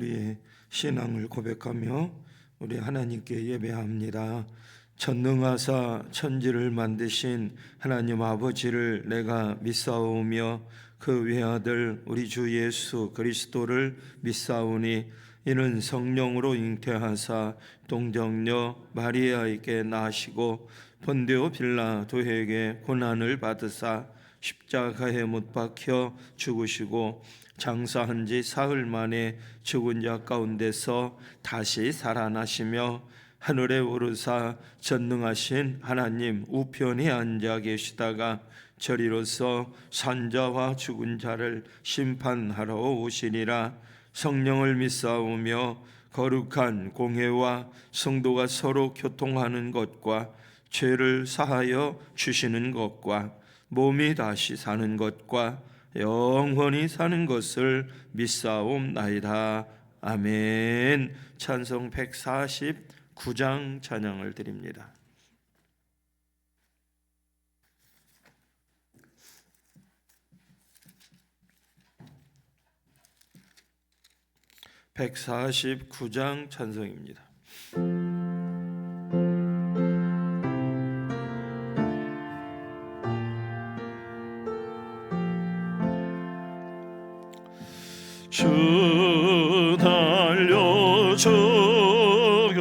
우리의 신앙을 고백하며 우리 하나님께 예배합니다. 전능하사 천지를 만드신 하나님 아버지를 내가 믿사오며 그 외아들 우리 주 예수 그리스도를 믿사오니 이는 성령으로 잉태하사 동정녀 마리아에게 나시고 본디오 빌라도에게 고난을 받으사 십자가에 못 박혀 죽으시고 장사한 지 사흘 만에 죽은 자 가운데서 다시 살아나시며 하늘에 오르사 전능하신 하나님 우편에 앉아 계시다가 저리로서 산자와 죽은 자를 심판하러 오시리라. 성령을 믿사오며 거룩한 공회와 성도가 서로 교통하는 것과 죄를 사하여 주시는 것과 몸이 다시 사는 것과 영원히 사는 것을 믿사옵나이다. 아멘. 찬송 149장 찬양을 드립니다. (149장) 찬송입니다. 주 달려 죽은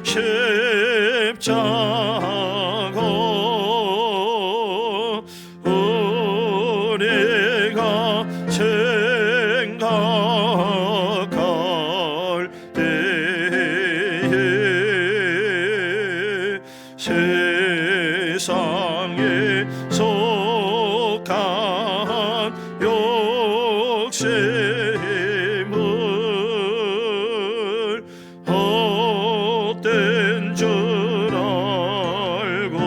십자가 우리가 생각할 때에 세상에 속한 욕심을 헛된 줄 알고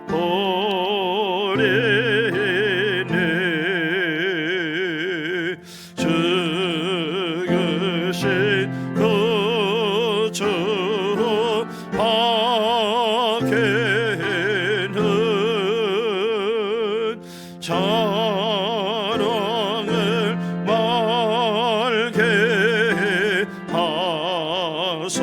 버리네. 죽으신 그 주 밖에는 자랑을 말게 하소서.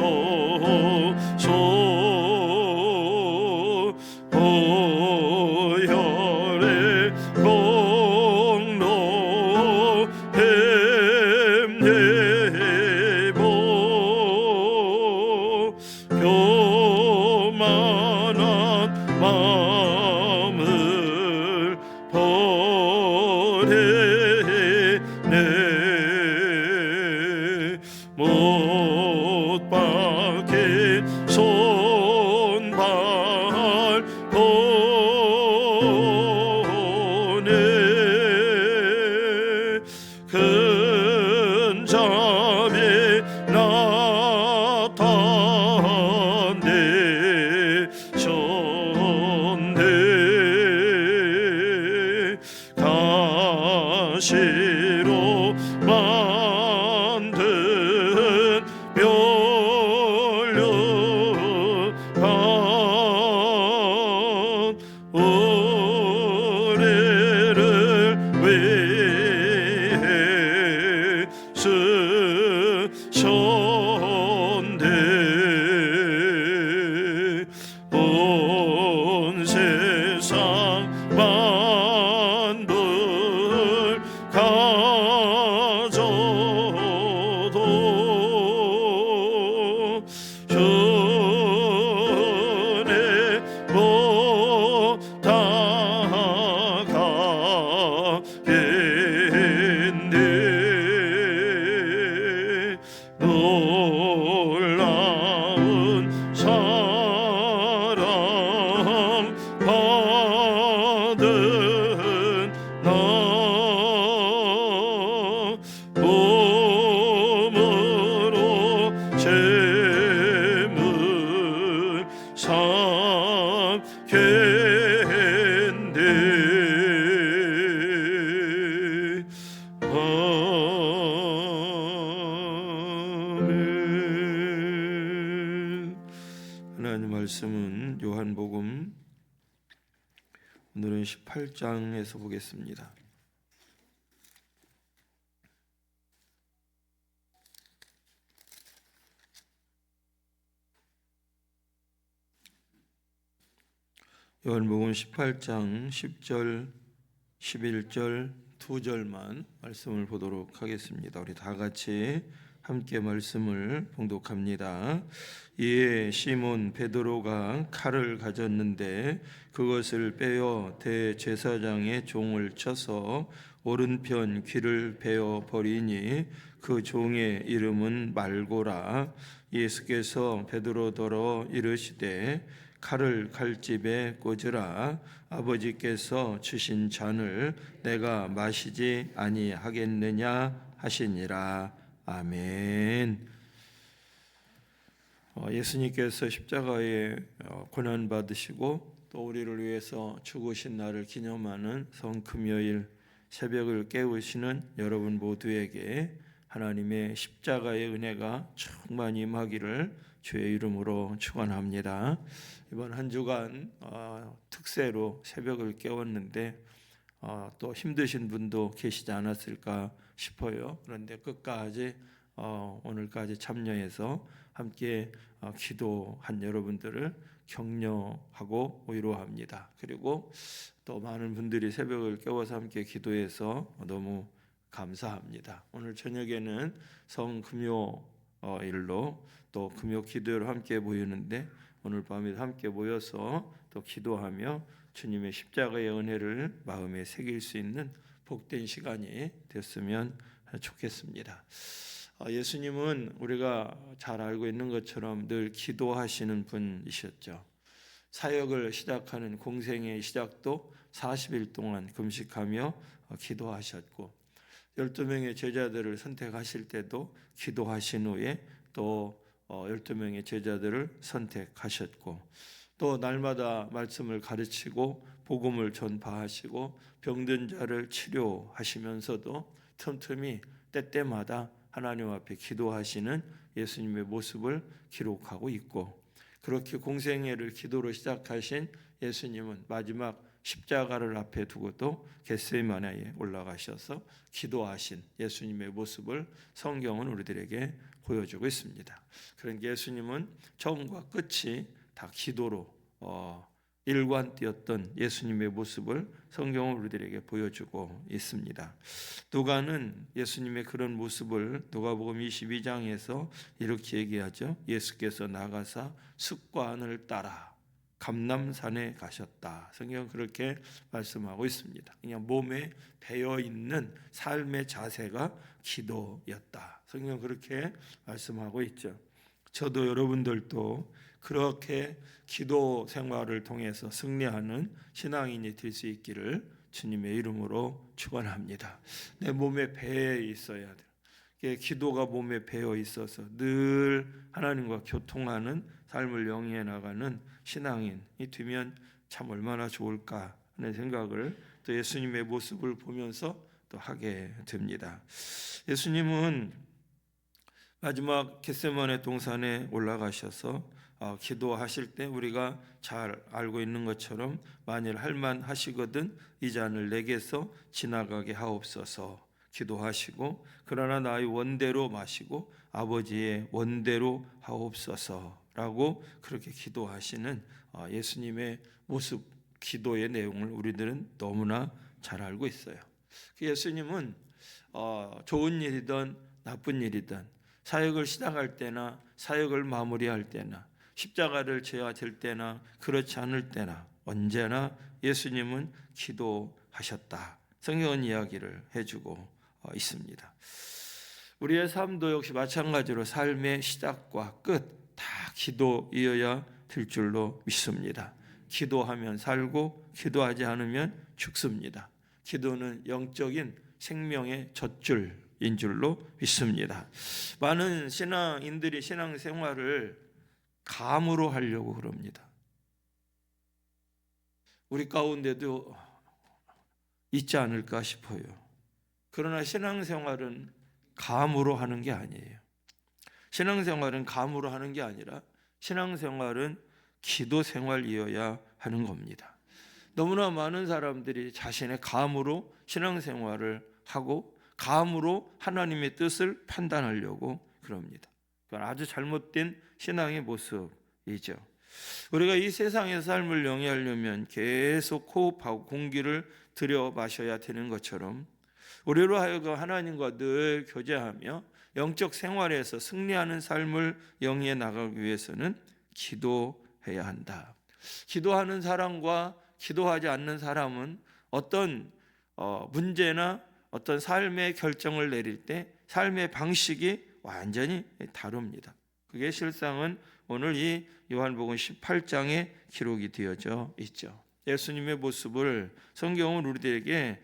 보혈의 공로 힘내고 교만한 마음을 버리네. 못 박힌 손발 보내 큰 잠이 나타내셨네. 가시로 만든 멸류관 우리를 위해 쓰셨네. 온 세상 만물 가져도 주네 못다가겠네. 놀라운 사랑 받은 나 몸으로 재물 삼겠네. 아멘. 하나님 말씀은 요한복음 오늘은 18장에서 보겠습니다. 요한복음 18장 10절, 11절, 2절만 말씀을 보도록 하겠습니다. 우리 다 같이 함께 말씀을 봉독합니다. 이에 시몬 베드로가 칼을 가졌는데 그것을 빼어 대제사장의 종을 쳐서 오른편 귀를 베어 버리니 그 종의 이름은 말고라. 예수께서 베드로더러 이르시되 칼을 칼집에 꽂으라. 아버지께서 주신 잔을 내가 마시지 아니하겠느냐 하시니라. 아멘. 예수님께서 십자가에 고난 받으시고 또 우리를 위해서 죽으신 날을 기념하는 성금요일 새벽을 깨우시는 여러분 모두에게 하나님의 십자가의 은혜가 충만히 임하기를 주의 이름으로 축원합니다. 이번 한 주간 특세로 새벽을 깨웠는데 또 힘드신 분도 계시지 않았을까 싶어요. 그런데 끝까지 오늘까지 참여해서 함께 기도한 여러분들을 격려하고 위로합니다. 그리고 또 많은 분들이 새벽을 깨워서 함께 기도해서 너무 감사합니다. 오늘 저녁에는 성금요일로 또 금요 기도로 함께 모이는데 오늘 밤에 함께 모여서 또 기도하며 주님의 십자가의 은혜를 마음에 새길 수 있는 복된 시간이 됐으면 좋겠습니다. 예수님은 우리가 잘 알고 있는 것처럼 늘 기도하시는 분이셨죠. 사역을 시작하는 공생의 시작도 40일 동안 금식하며 기도하셨고 12명의 제자들을 선택하실 때도 기도하신 후에 또 12명의 제자들을 선택하셨고 또 날마다 말씀을 가르치고 복음을 전파하시고 병든 자를 치료하시면서도 틈틈이 때때마다 하나님 앞에 기도하시는 예수님의 모습을 기록하고 있고 그렇게 공생애를 기도로 시작하신 예수님은 마지막 십자가를 앞에 두고도 겟세마네에 올라가셔서 기도하신 예수님의 모습을 성경은 우리들에게 보여주고 있습니다. 그러니까 예수님은 처음과 끝이 다 기도로 일관되었던 예수님의 모습을 성경은 우리들에게 보여주고 있습니다. 누가는 예수님의 그런 모습을 누가복음 22장에서 이렇게 얘기하죠. 예수께서 나가사 습관을 따라 감람산에 가셨다. 성경은 그렇게 말씀하고 있습니다. 그냥 몸에 배어 있는 삶의 자세가 기도였다. 성경은 그렇게 말씀하고 있죠. 저도 여러분들도 그렇게 기도 생활을 통해서 승리하는 신앙인이 될 수 있기를 주님의 이름으로 축원합니다. 내 몸에 배에 있어야 돼요. 기도가 몸에 배어 있어서 늘 하나님과 교통하는 삶을 영위해 나가는 신앙인이 되면 참 얼마나 좋을까 하는 생각을 또 예수님의 모습을 보면서 또 하게 됩니다. 예수님은 마지막 겟세마네 동산에 올라가셔서 기도하실 때 우리가 잘 알고 있는 것처럼 만일 할만하시거든 이 잔을 내게서 지나가게 하옵소서 기도하시고 그러나 나의 원대로 마시고 아버지의 원대로 하옵소서라고 그렇게 기도하시는 예수님의 모습 기도의 내용을 우리들은 너무나 잘 알고 있어요. 예수님은 좋은 일이든 나쁜 일이든 사역을 시작할 때나 사역을 마무리할 때나 십자가를 져야 될 때나 그렇지 않을 때나 언제나 예수님은 기도하셨다. 성경은 이야기를 해주고 있습니다. 우리의 삶도 역시 마찬가지로 삶의 시작과 끝 다 기도이어야 될 줄로 믿습니다. 기도하면 살고 기도하지 않으면 죽습니다. 기도는 영적인 생명의 젖줄인 줄로 믿습니다. 많은 신앙인들이 신앙생활을 감으로 하려고 그럽니다. 우리 가운데도 있지 않을까 싶어요. 그러나 신앙생활은 감으로 하는 게 아니에요. 신앙생활은 감으로 하는 게 아니라 신앙생활은 기도생활이어야 하는 겁니다. 너무나 많은 사람들이 자신의 감으로 신앙생활을 하고 감으로 하나님의 뜻을 판단하려고 그럽니다. 그건 아주 잘못된 신앙의 모습이죠. 우리가 이 세상의 삶을 영위하려면 계속 호흡하고 공기를 들여 마셔야 되는 것처럼 우리로 하여금 하나님과 늘 교제하며 영적 생활에서 승리하는 삶을 영위해 나가기 위해서는 기도해야 한다. 기도하는 사람과 기도하지 않는 사람은 어떤 문제나 어떤 삶의 결정을 내릴 때 삶의 방식이 완전히 다릅니다. 그게 실상은 오늘 이 요한복음 18장에 기록이 되어져 있죠. 예수님의 모습을 성경은 우리들에게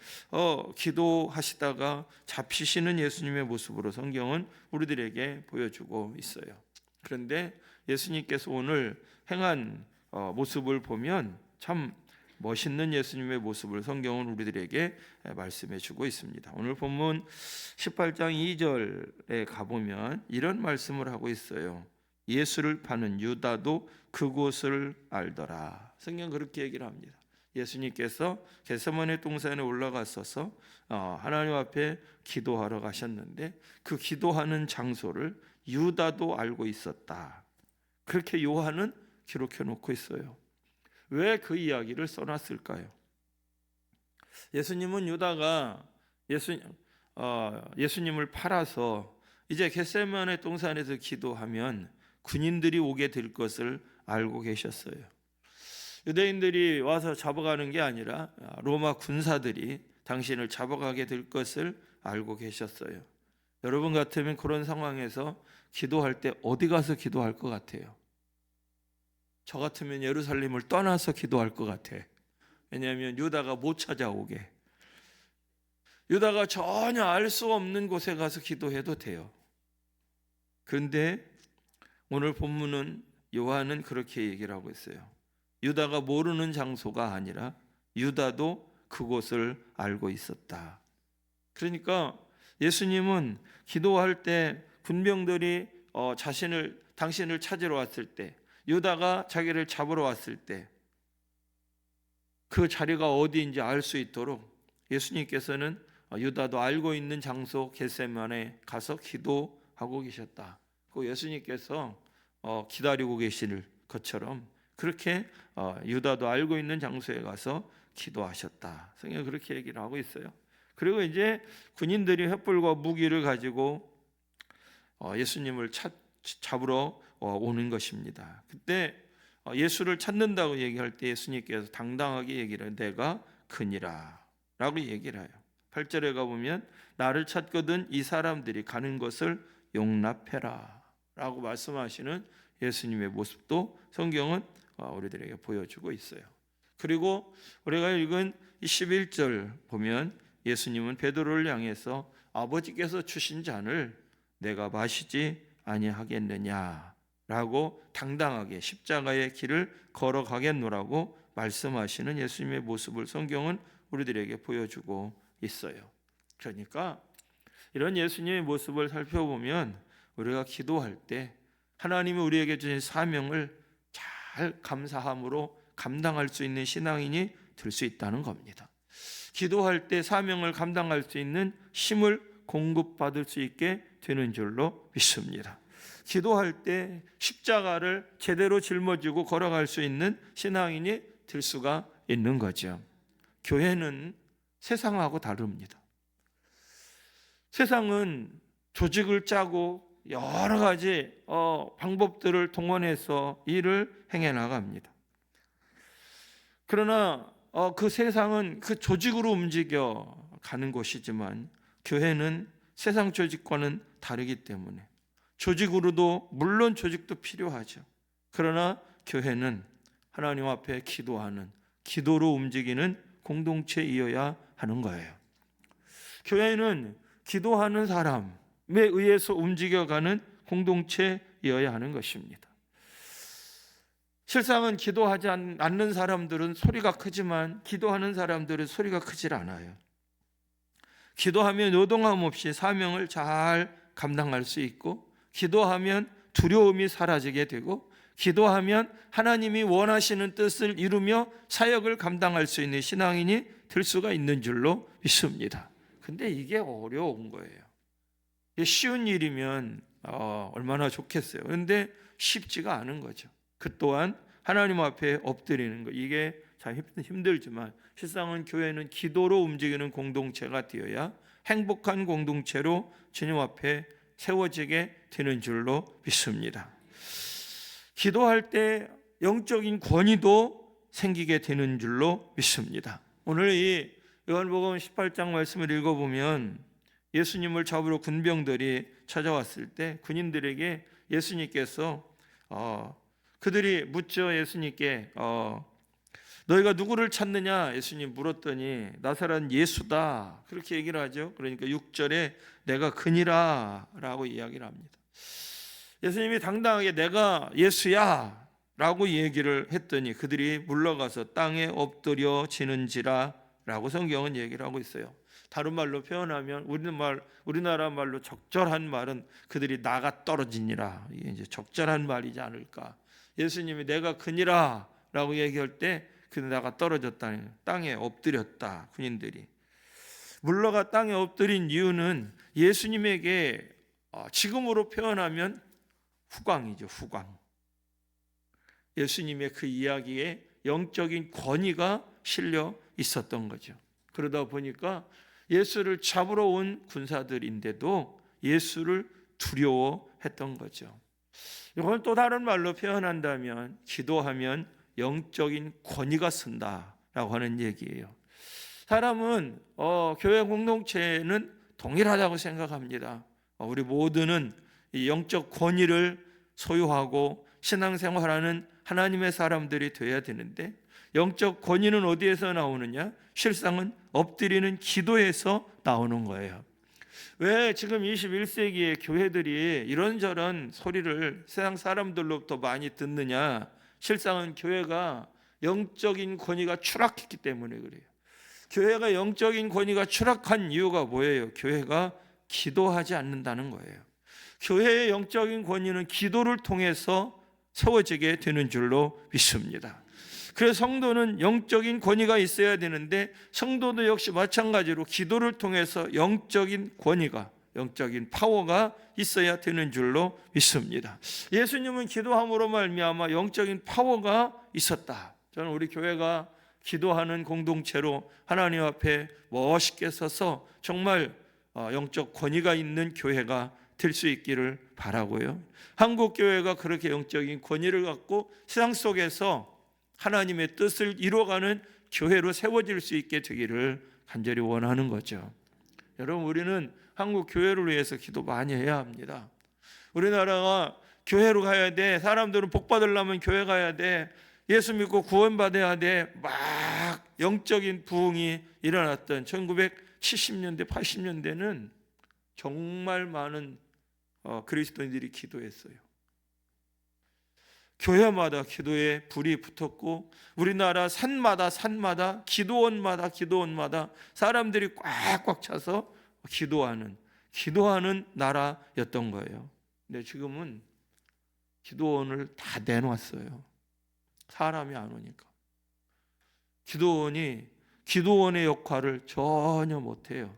기도하시다가 잡히시는 예수님의 모습으로 성경은 우리들에게 보여주고 있어요. 그런데 예수님께서 오늘 행한 모습을 보면 참 멋있는 예수님의 모습을 성경은 우리들에게 말씀해 주고 있습니다. 오늘 본문 18장 2절에 가보면 이런 말씀을 하고 있어요. 예수를 파는 유다도 그곳을 알더라. 성경 그렇게 얘기를 합니다. 예수님께서 겟세마네 동산에 올라가셔서 하나님 앞에 기도하러 가셨는데 그 기도하는 장소를 유다도 알고 있었다. 그렇게 요한은 기록해 놓고 있어요. 왜 그 이야기를 써놨을까요? 예수님은 유다가 예수님을 팔아서 이제 겟세마네 동산에서 기도하면 군인들이 오게 될 것을 알고 계셨어요. 유대인들이 와서 잡아가는 게 아니라 로마 군사들이 당신을 잡아가게 될 것을 알고 계셨어요. 여러분 같으면 그런 상황에서 기도할 때 어디 가서 기도할 것 같아요? 저 같으면 예루살렘을 떠나서 기도할 것 같아. 왜냐하면 유다가 못 찾아오게. 유다가 전혀 알 수 없는 곳에 가서 기도해도 돼요. 그런데 오늘 본문은 요한은 그렇게 얘기를 하고 있어요. 유다가 모르는 장소가 아니라 유다도 그곳을 알고 있었다. 그러니까 예수님은 기도할 때 군병들이 당신을 찾으러 왔을 때, 유다가 자기를 잡으러 왔을 때 그 자리가 어디인지 알 수 있도록 예수님께서는 유다도 알고 있는 장소 겟세마네 가서 기도하고 계셨다. 그 예수님께서 기다리고 계실 것처럼 그렇게 유다도 알고 있는 장소에 가서 기도하셨다. 성경이 그렇게 얘기를 하고 있어요. 그리고 이제 군인들이 횃불과 무기를 가지고 예수님을 잡으러 오는 것입니다. 그때 예수를 찾는다고 얘기할 때 예수님께서 당당하게 얘기를 해요. 내가 그니라 라고 얘기를 해요. 8절에 가보면 나를 찾거든 이 사람들이 가는 것을 용납해라 라고 말씀하시는 예수님의 모습도 성경은 우리들에게 보여주고 있어요. 그리고 우리가 읽은 11절 보면 예수님은 베드로를 향해서 아버지께서 주신 잔을 내가 마시지 아니하겠느냐라고 당당하게 십자가의 길을 걸어가겠노라고 말씀하시는 예수님의 모습을 성경은 우리들에게 보여주고 있어요. 그러니까 이런 예수님의 모습을 살펴보면 우리가 기도할 때 하나님이 우리에게 주신 사명을 잘 감사함으로 감당할 수 있는 신앙인이 될 수 있다는 겁니다. 기도할 때 사명을 감당할 수 있는 힘을 공급받을 수 있게 되는 줄로 믿습니다. 기도할 때 십자가를 제대로 짊어지고 걸어갈 수 있는 신앙인이 될 수가 있는 거죠. 교회는 세상하고 다릅니다. 세상은 조직을 짜고 여러 가지 방법들을 동원해서 일을 행해 나갑니다. 그러나 그 세상은 그 조직으로 움직여 가는 곳이지만 교회는 세상 조직과는 다르기 때문에 조직으로도 물론 조직도 필요하죠. 그러나 교회는 하나님 앞에 기도하는 기도로 움직이는 공동체이어야 하는 거예요. 교회는 기도하는 사람에 의해서 움직여가는 공동체이어야 하는 것입니다. 실상은 기도하지 않는 사람들은 소리가 크지만 기도하는 사람들은 소리가 크질 않아요. 기도하면 요동함 없이 사명을 잘 감당할 수 있고, 기도하면 두려움이 사라지게 되고, 기도하면 하나님이 원하시는 뜻을 이루며 사역을 감당할 수 있는 신앙인이 될 수가 있는 줄로 믿습니다. 근데 이게 어려운 거예요. 쉬운 일이면 얼마나 좋겠어요. 그런데 쉽지가 않은 거죠. 그 또한 하나님 앞에 엎드리는 것, 이게 참 힘들지만 실상은 교회는 기도로 움직이는 공동체가 되어야 행복한 공동체로 주님 앞에 세워지게 되는 줄로 믿습니다. 기도할 때 영적인 권위도 생기게 되는 줄로 믿습니다. 오늘 이 요한복음 18장 말씀을 읽어보면 예수님을 잡으러 군병들이 찾아왔을 때 군인들에게 예수님께서 그들이 묻죠. 예수님께 너희가 누구를 찾느냐? 예수님 물었더니 나사렛 예수다 그렇게 얘기를 하죠. 그러니까 6절에 내가 그니라 라고 이야기를 합니다. 예수님이 당당하게 내가 예수야 라고 얘기를 했더니 그들이 물러가서 땅에 엎드려지는지라 라고 성경은 얘기를 하고 있어요. 다른 말로 표현하면 우리나라 말로 적절한 말은 그들이 나가 떨어지니라. 이게 이제 적절한 말이지 않을까. 예수님이 내가 그니라 라고 얘기할 때 그들 나가 떨어졌다. 땅에 엎드렸다. 군인들이 물러가 땅에 엎드린 이유는 예수님에게 지금으로 표현하면 후광이죠. 후광. 예수님의 그 이야기에 영적인 권위가 실려 있었던 거죠. 그러다 보니까 예수를 잡으러 온 군사들인데도 예수를 두려워했던 거죠. 이걸 또 다른 말로 표현한다면 기도하면 영적인 권위가 쓴다라고 하는 얘기예요. 사람은 교회 공동체는 동일하다고 생각합니다. 우리 모두는 이 영적 권위를 소유하고 신앙생활하는 하나님의 사람들이 되어야 되는데 영적 권위는 어디에서 나오느냐? 실상은 엎드리는 기도에서 나오는 거예요. 왜 지금 21세기의 교회들이 이런저런 소리를 세상 사람들로부터 많이 듣느냐? 실상은 교회가 영적인 권위가 추락했기 때문에 그래요. 교회가 영적인 권위가 추락한 이유가 뭐예요? 교회가 기도하지 않는다는 거예요. 교회의 영적인 권위는 기도를 통해서 세워지게 되는 줄로 믿습니다. 그래서 성도는 영적인 권위가 있어야 되는데 성도도 역시 마찬가지로 기도를 통해서 영적인 권위가, 영적인 파워가 있어야 되는 줄로 믿습니다. 예수님은 기도함으로 말미암아 영적인 파워가 있었다. 저는 우리 교회가 기도하는 공동체로 하나님 앞에 멋있게 서서 정말 영적 권위가 있는 교회가 될 수 있기를 바라고요. 한국 교회가 그렇게 영적인 권위를 갖고 세상 속에서 하나님의 뜻을 이루어가는 교회로 세워질 수 있게 되기를 간절히 원하는 거죠. 여러분, 우리는 한국 교회를 위해서 기도 많이 해야 합니다. 우리나라가 교회로 가야 돼. 사람들은 복 받으려면 교회 가야 돼. 예수 믿고 구원받아야 돼. 막 영적인 부흥이 일어났던 1970년대, 80년대는 정말 많은 그리스도인들이 기도했어요. 교회마다 기도에 불이 붙었고 우리나라 산마다 기도원마다 사람들이 꽉꽉 차서 기도하는 나라였던 거예요. 근데 지금은 기도원을 다 내놨어요. 사람이 안 오니까. 기도원의 역할을 전혀 못해요.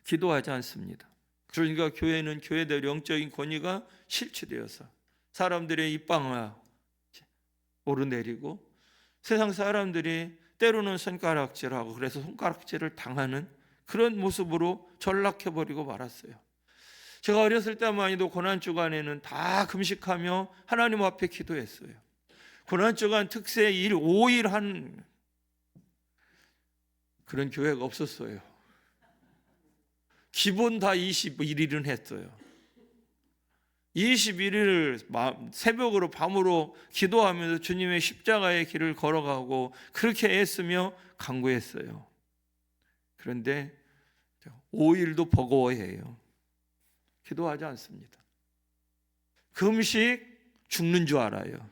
기도하지 않습니다. 그러니까 교회는 교회대로 영적인 권위가 실추되어서 사람들의 입방아 오르내리고 세상 사람들이 때로는 손가락질하고 그래서 손가락질을 당하는 그런 모습으로 전락해버리고 말았어요. 제가 어렸을 때만 해도 고난주간에는 다 금식하며 하나님 앞에 기도했어요. 고난주간 특세 5일 한 그런 교회가 없었어요. 기본 다 21일은 했어요. 21일을 새벽으로 밤으로 기도하면서 주님의 십자가의 길을 걸어가고 그렇게 애쓰며 간구했어요. 그런데 5일도 버거워해요. 기도하지 않습니다. 금식 죽는 줄 알아요.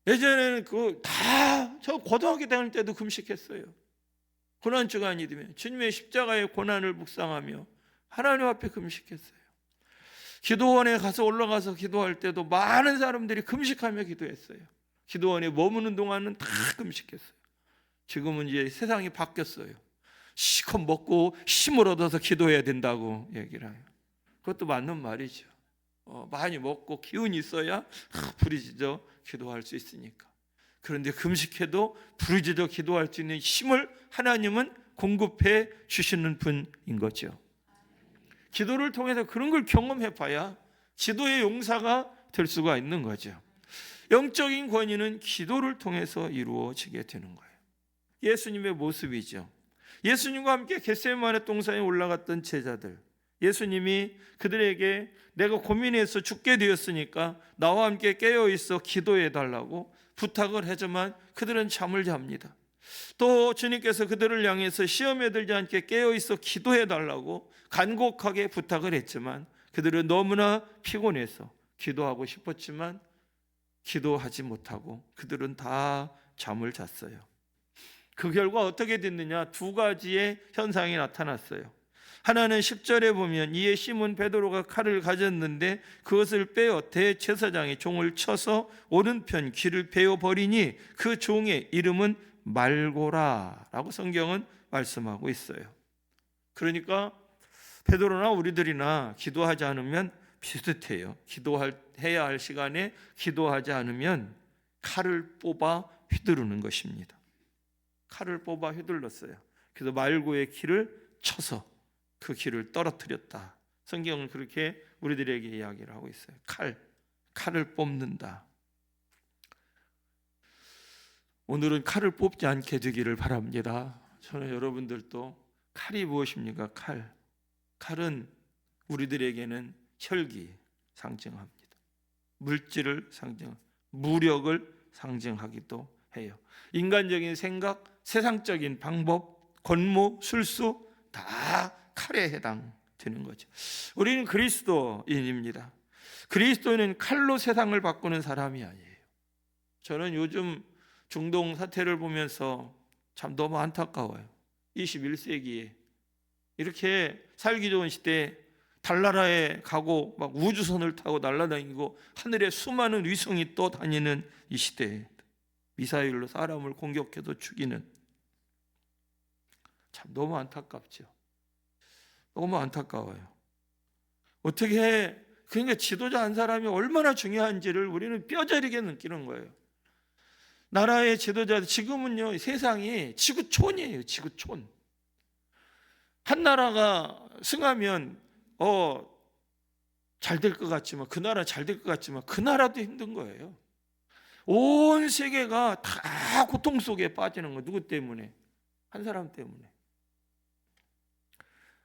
예전에는 저 고등학교 다닐 때도 금식했어요. 고난주간이 되면 주님의 십자가의 고난을 묵상하며 하나님 앞에 금식했어요. 기도원에 가서 올라가서 기도할 때도 많은 사람들이 금식하며 기도했어요. 기도원에 머무는 동안은 다 금식했어요. 지금은 이제 세상이 바뀌었어요. 시컷 먹고 힘을 얻어서 기도해야 된다고 얘기를 해요. 그것도 맞는 말이죠. 많이 먹고 기운이 있어야 부르짖어 기도할 수 있으니까. 그런데 금식해도 부르짖어 기도할 수 있는 힘을 하나님은 공급해 주시는 분인 거죠. 기도를 통해서 그런 걸 경험해 봐야 기도의 용사가 될 수가 있는 거죠. 영적인 권위는 기도를 통해서 이루어지게 되는 거예요. 예수님의 모습이죠. 예수님과 함께 겟세마네 동산에 올라갔던 제자들, 예수님이 그들에게 내가 고민해서 죽게 되었으니까 나와 함께 깨어있어 기도해 달라고 부탁을 하지만 그들은 잠을 잡니다. 또 주님께서 그들을 향해서 시험에 들지 않게 깨어있어 기도해 달라고 간곡하게 부탁을 했지만 그들은 너무나 피곤해서 기도하고 싶었지만 기도하지 못하고 그들은 다 잠을 잤어요. 그 결과 어떻게 됐느냐? 두 가지의 현상이 나타났어요. 하나는 10절에 보면 이에 시몬 베드로가 칼을 가졌는데 그것을 빼어 대제사장의 종을 쳐서 오른편 귀를 베어 버리니 그 종의 이름은 말고라라고 성경은 말씀하고 있어요. 그러니까 베드로나 우리들이나 기도하지 않으면 비슷해요. 해야 할 시간에 기도하지 않으면 칼을 뽑아 휘두르는 것입니다. 칼을 뽑아 휘둘렀어요. 그래서 말고의 귀를 쳐서 그 귀를 떨어뜨렸다. 성경은 그렇게 우리들에게 이야기를 하고 있어요. 칼을 뽑는다. 오늘은 칼을 뽑지 않게 되기를 바랍니다. 저는 여러분들도 칼이 무엇입니까? 칼은 우리들에게는 혈기 상징합니다. 물질을 무력을 상징하기도 해요. 인간적인 생각, 세상적인 방법, 권모, 술수 다 칼에 해당되는 거죠. 우리는 그리스도인입니다. 그리스도인은 칼로 세상을 바꾸는 사람이 아니에요. 저는 요즘 중동 사태를 보면서 참 너무 안타까워요. 21세기에 이렇게 살기 좋은 시대에 달나라에 가고 막 우주선을 타고 날아다니고 하늘에 수많은 위성이 또 다니는 이 시대에 미사일로 사람을 공격해도 죽이는, 참 너무 안타깝죠. 너무 안타까워요. 어떻게, 그러니까 지도자 한 사람이 얼마나 중요한지를 우리는 뼈저리게 느끼는 거예요. 나라의 지도자들, 지금은요 세상이 지구촌이에요. 지구촌. 한 나라가 승하면 잘 될 것 같지만, 그 나라 잘 될 것 같지만 그 나라도 힘든 거예요. 온 세계가 다 고통 속에 빠지는 거예요. 누구 때문에? 한 사람 때문에.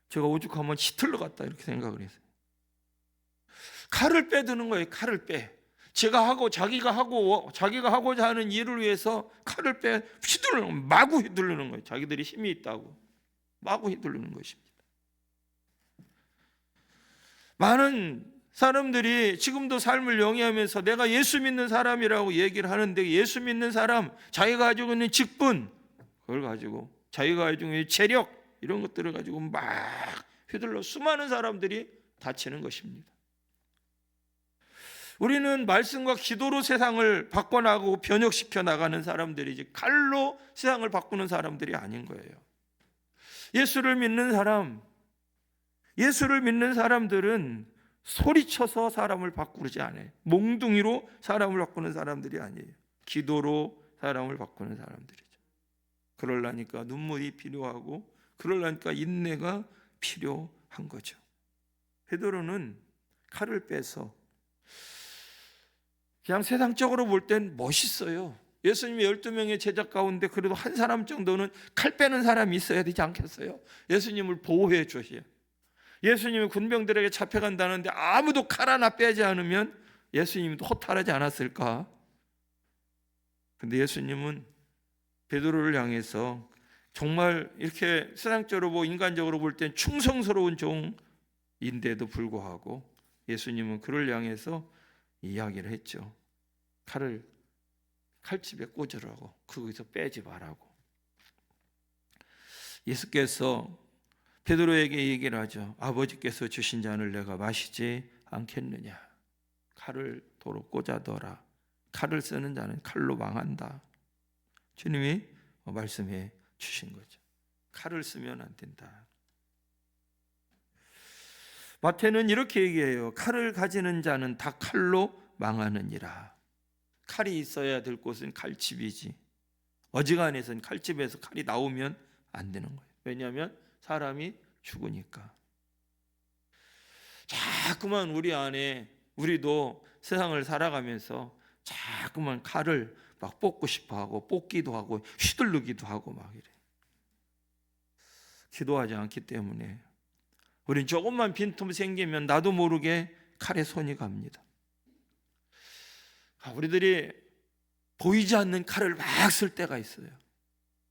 제가 오죽하면 히틀러 같다 이렇게 생각을 했어요. 칼을 빼드는 거예요. 칼을 빼. 자기가 하고자 하는 일을 위해서 칼을 빼 마구 휘두르는 거예요. 자기들이 힘이 있다고 마구 휘두르는 것입니다. 많은 사람들이 지금도 삶을 영위하면서 내가 예수 믿는 사람이라고 얘기를 하는데, 예수 믿는 사람, 자기가 가지고 있는 직분, 그걸 가지고 자기가 가지고 있는 재력, 이런 것들을 가지고 막 휘둘러 수많은 사람들이 다치는 것입니다. 우리는 말씀과 기도로 세상을 바꿔나가고 변혁시켜 나가는 사람들이지 칼로 세상을 바꾸는 사람들이 아닌 거예요. 예수를 믿는 사람들은 소리쳐서 사람을 바꾸지 않아요. 몽둥이로 사람을 바꾸는 사람들이 아니에요. 기도로 사람을 바꾸는 사람들이죠. 그러려니까 눈물이 필요하고, 그러려니까 인내가 필요한 거죠. 베드로는 칼을 빼서, 그냥 세상적으로 볼 땐 멋있어요. 예수님의 12명의 제자 가운데 그래도 한 사람 정도는 칼 빼는 사람이 있어야 되지 않겠어요? 예수님을 보호해 주셔야. 예수님이 군병들에게 잡혀간다는데 아무도 칼 하나 빼지 않으면 예수님도 허탈하지 않았을까? 근데 예수님은 베드로를 향해서 정말 이렇게 세상적으로 인간적으로 볼 땐 충성스러운 종인데도 불구하고 예수님은 그를 향해서 이야기를 했죠. 칼집에 꽂으라고, 거기서 빼지 말라고. 예수께서 베드로에게 얘기를 하죠. 아버지께서 주신 잔을 내가 마시지 않겠느냐. 칼을 도로 꽂아둬라. 칼을 쓰는 자는 칼로 망한다. 주님이 말씀해 주신 거죠. 칼을 쓰면 안 된다. 마태는 이렇게 얘기해요. 칼을 가지는 자는 다 칼로 망하느니라. 칼이 있어야 될 곳은 칼집이지. 어지간해서는 칼집에서 칼이 나오면 안 되는 거예요. 왜냐하면 사람이 죽으니까. 자꾸만 우리 안에, 우리도 세상을 살아가면서 자꾸만 칼을 막 뽑고 싶어 하고, 뽑기도 하고, 휘둘르기도 하고 막 이래. 기도하지 않기 때문에 우린 조금만 빈틈 생기면 나도 모르게 칼에 손이 갑니다. 우리들이 보이지 않는 칼을 막 쓸 때가 있어요.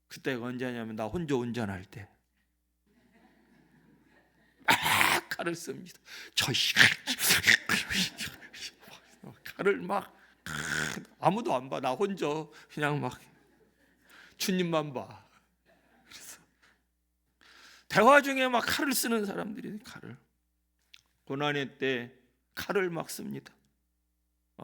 그때가 언제냐면 나 혼자 운전할 때 막 칼을 씁니다. 칼을 막 아무도 안 봐. 나 혼자 그냥 막 주님만 봐. 그래서 대화 중에 막 칼을 쓰는 사람들이 칼을, 고난의 때 칼을 막 씁니다.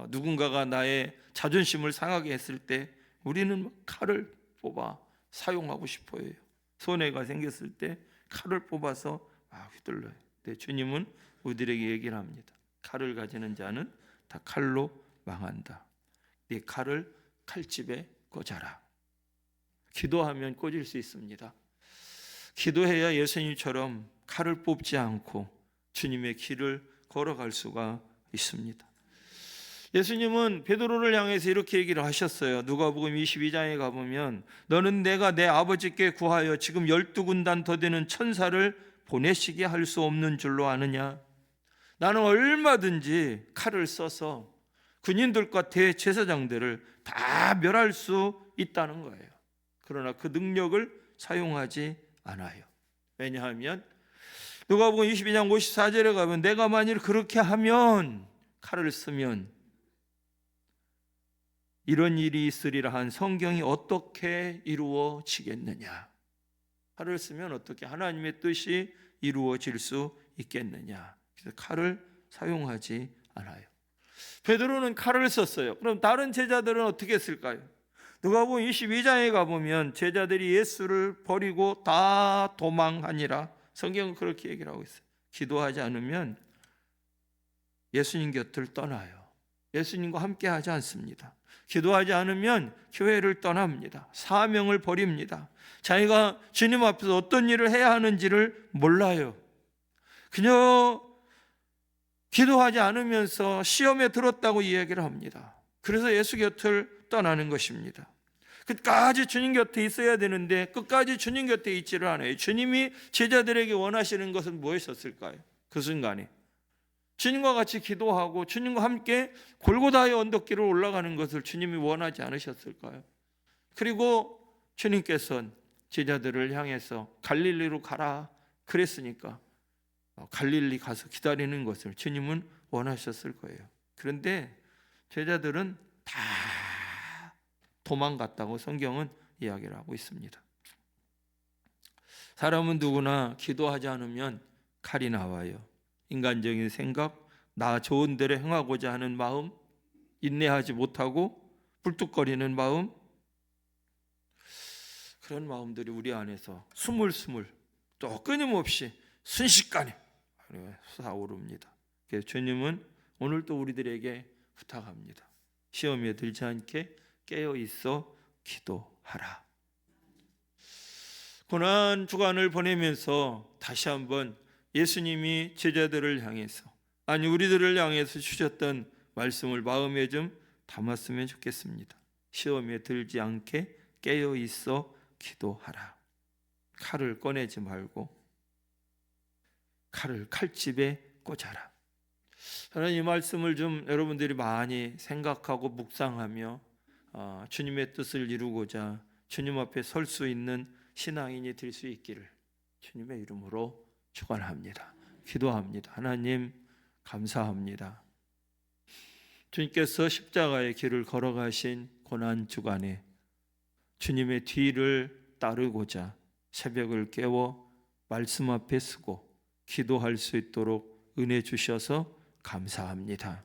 누군가가 나의 자존심을 상하게 했을 때 우리는 칼을 뽑아 사용하고 싶어요. 손해가 생겼을 때 칼을 뽑아서 휘둘러요. 근데 주님은 우리들에게 얘기를 합니다. 칼을 가지는 자는 다 칼로 망한다. 네 칼을 칼집에 꽂아라. 기도하면 꽂을 수 있습니다. 기도해야 예수님처럼 칼을 뽑지 않고 주님의 길을 걸어갈 수가 있습니다. 예수님은 베드로를 향해서 이렇게 얘기를 하셨어요. 누가복음 22장에 가보면 너는 내가 내 아버지께 구하여 지금 12군단 더 되는 천사를 보내시게 할 수 없는 줄로 아느냐. 나는 얼마든지 칼을 써서 군인들과 대제사장들을 다 멸할 수 있다는 거예요. 그러나 그 능력을 사용하지 않아요. 왜냐하면 누가복음 22장 54절에 가면 내가 만일 그렇게 하면, 칼을 쓰면 이런 일이 있으리라 한 성경이 어떻게 이루어지겠느냐. 칼을 쓰면 어떻게 하나님의 뜻이 이루어질 수 있겠느냐. 그래서 칼을 사용하지 않아요. 베드로는 칼을 썼어요. 그럼 다른 제자들은 어떻게 했을까요? 누가복음 22장에 가보면 제자들이 예수를 버리고 다 도망하니라. 성경은 그렇게 얘기를 하고 있어요. 기도하지 않으면 예수님 곁을 떠나요. 예수님과 함께 하지 않습니다. 기도하지 않으면 교회를 떠납니다. 사명을 버립니다. 자기가 주님 앞에서 어떤 일을 해야 하는지를 몰라요. 그냥 기도하지 않으면서 시험에 들었다고 이야기를 합니다. 그래서 예수 곁을 떠나는 것입니다. 끝까지 주님 곁에 있어야 되는데 끝까지 주님 곁에 있지를 않아요. 주님이 제자들에게 원하시는 것은 무엇이었을까요? 그 순간에 주님과 같이 기도하고 주님과 함께 골고다의 언덕길을 올라가는 것을 주님이 원하지 않으셨을까요? 그리고 주님께서는 제자들을 향해서 갈릴리로 가라 그랬으니까 갈릴리 가서 기다리는 것을 주님은 원하셨을 거예요. 그런데 제자들은 다 도망갔다고 성경은 이야기를 하고 있습니다. 사람은 누구나 기도하지 않으면 칼이 나와요. 인간적인 생각, 나 좋은 대로 행하고자 하는 마음, 인내하지 못하고 불뚝거리는 마음, 그런 마음들이 우리 안에서 스물스물 또 끊임없이 순식간에 솟아오릅니다. 그래서 주님은 오늘 또 우리들에게 부탁합니다. 시험에 들지 않게 깨어 있어 기도하라. 고난 주간을 보내면서 다시 한번 예수님이 제자들을 향해서, 아니 우리들을 향해서 주셨던 말씀을 마음에 좀 담았으면 좋겠습니다. 시험에 들지 않게 깨어 있어 기도하라. 칼을 꺼내지 말고 칼을 칼집에 꽂아라. 저는 이 말씀을 좀 여러분들이 많이 생각하고 묵상하며 주님의 뜻을 이루고자 주님 앞에 설 수 있는 신앙인이 될 수 있기를 주님의 이름으로 축원합니다. 기도합니다. 하나님 감사합니다. 주님께서 십자가의 길을 걸어가신 고난 주간에 주님의 뒤를 따르고자 새벽을 깨워 말씀 앞에 서고 기도할 수 있도록 은혜 주셔서 감사합니다.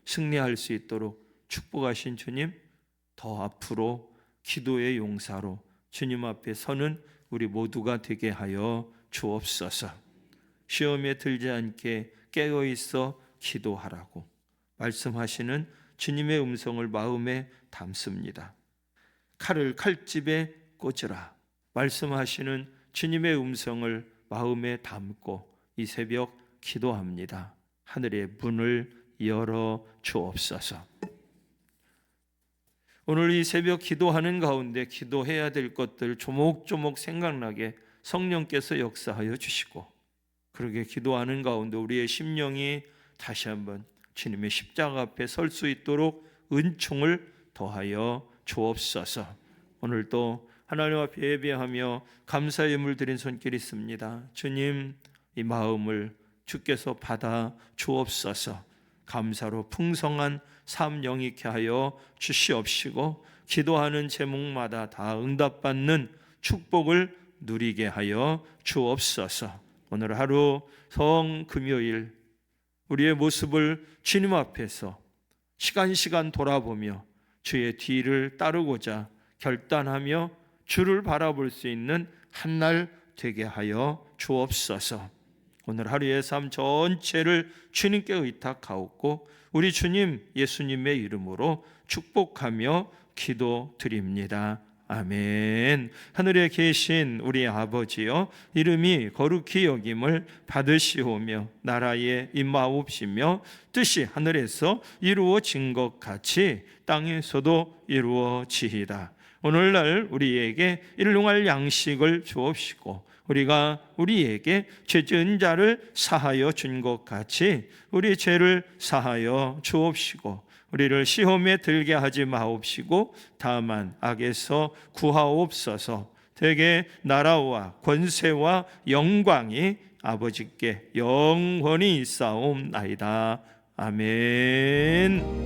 승리할 수 있도록 축복하신 주님, 더 앞으로 기도의 용사로 주님 앞에 서는 우리 모두가 되게 하여 주옵소서. 시험에 들지 않게 깨어 있어 기도하라고 말씀하시는 주님의 음성을 마음에 담습니다. 칼을 칼집에 꽂으라 말씀하시는 주님의 음성을 마음에 담고 이 새벽 기도합니다. 하늘의 문을 열어 주옵소서. 오늘 이 새벽 기도하는 가운데 기도해야 될 것들 조목조목 생각나게 성령께서 역사하여 주시고, 그러게 기도하는 가운데 우리의 심령이 다시 한번 주님의 십자가 앞에 설 수 있도록 은총을 더하여 주옵소서. 오늘도 하나님 앞에 예배하며 감사의 예물 드린 손길이 있습니다. 주님, 이 마음을 주께서 받아 주옵소서. 감사로 풍성한 삶 영위케 하여 주시옵시고, 기도하는 제목마다 다 응답받는 축복을 누리게 하여 주옵소서. 오늘 하루 성금요일 우리의 모습을 주님 앞에서 시간 돌아보며 주의 뒤를 따르고자 결단하며 주를 바라볼 수 있는 한 날 되게 하여 주옵소서. 오늘 하루의 삶 전체를 주님께 의탁하옵고 우리 주님 예수님의 이름으로 축복하며 기도드립니다. 아멘. 하늘에 계신 우리 아버지여, 이름이 거룩히 여김을 받으시오며 나라에 임하옵시며 뜻이 하늘에서 이루어진 것 같이 땅에서도 이루어지이다. 오늘날 우리에게 일용할 양식을 주옵시고 우리가 우리에게 죄 지은 자를 사하여 준 것 같이 우리 죄를 사하여 주옵시고 우리를 시험에 들게 하지 마옵시고 다만 악에서 구하옵소서. 대개 나라와 권세와 영광이 아버지께 영원히 있사옵나이다. 아멘.